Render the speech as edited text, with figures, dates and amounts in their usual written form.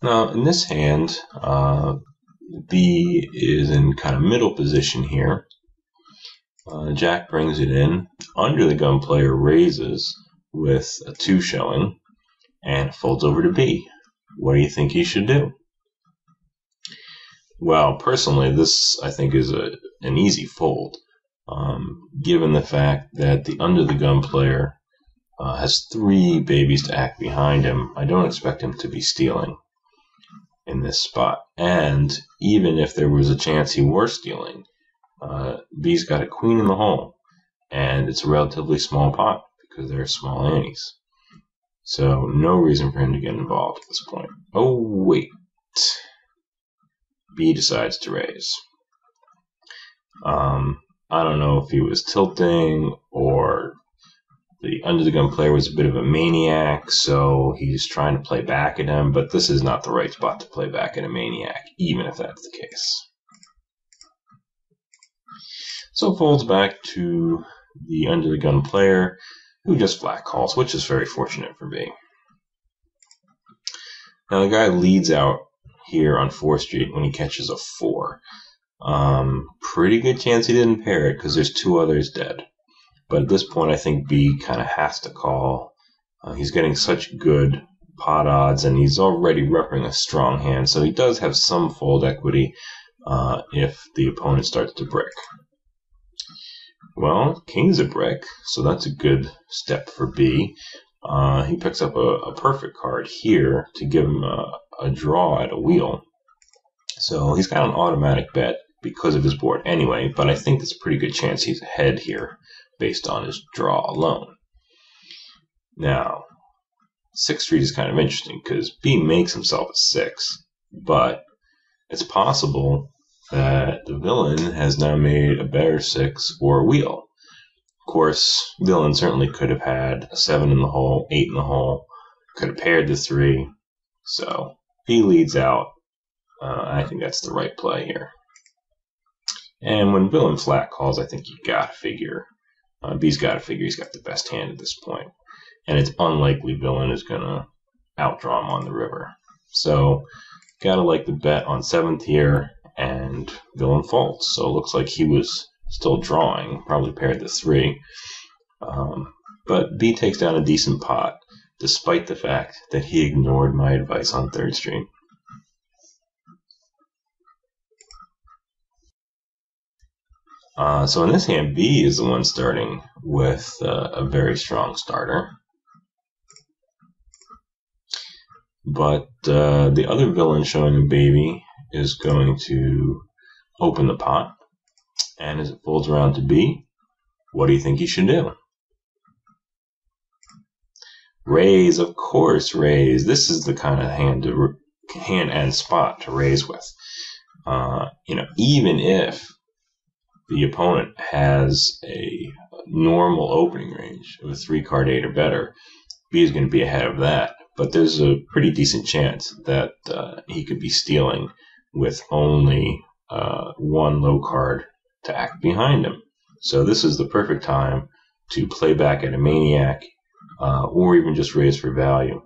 Now, in this hand, B is in kind of middle position here. Jack brings it in. Under the gun player raises with a 2 showing and folds over to B. What do you think he should do? Well, personally, this I think is an easy fold, given the fact that the under the gun player has 3 babies to act behind him. I don't expect him to be stealing in this spot. And even if there was a chance he were stealing, B's got a queen in the hole, and it's a relatively small pot because they're small antes. So no reason for him to get involved at this point. Oh, wait. B decides to raise. I don't know if he was tilting or the under the gun player was a bit of a maniac, so he's trying to play back at him, but this is not the right spot to play back at a maniac, even if that's the case. So folds back to the under the gun player, who just flat calls, which is very fortunate for B. Now the guy leads out here on 4th Street when he catches a 4. Pretty good chance he didn't pair it because there's 2 others dead. But at this point, I think B kind of has to call. He's getting such good pot odds, and he's already repping a strong hand, so he does have some fold equity if the opponent starts to brick. Well, King's a brick, so that's a good step for B. He picks up a perfect card here to give him a draw at a wheel. So he's got an automatic bet because of his board anyway, but I think it's a pretty good chance he's ahead here based on his draw alone. Now, 6th Street is kind of interesting because B makes himself a 6, but it's possible that the villain has now made a better 6 or a wheel. Of course, villain certainly could have had a 7 in the hole, 8 in the hole, could have paired the 3, so B leads out. I think that's the right play here. And when villain flat calls, I think you gotta figure B's got to figure he's got the best hand at this point. And it's unlikely villain is going to outdraw him on the river. So, got to like the bet on 7th here, and villain folds. So, it looks like he was still drawing, probably paired the 3. But B takes down a decent pot, despite the fact that he ignored my advice on 3rd Street. So in this hand, B is the one starting with a very strong starter. But the other villain showing a baby is going to open the pot. And as it folds around to B, what do you think he should do? Raise, of course, raise. This is the kind of hand and spot to raise with. Even if the opponent has a normal opening range of a 3-card 8 or better, B is going to be ahead of that. But there's a pretty decent chance that he could be stealing with only 1 low card to act behind him. So this is the perfect time to play back at a maniac or even just raise for value.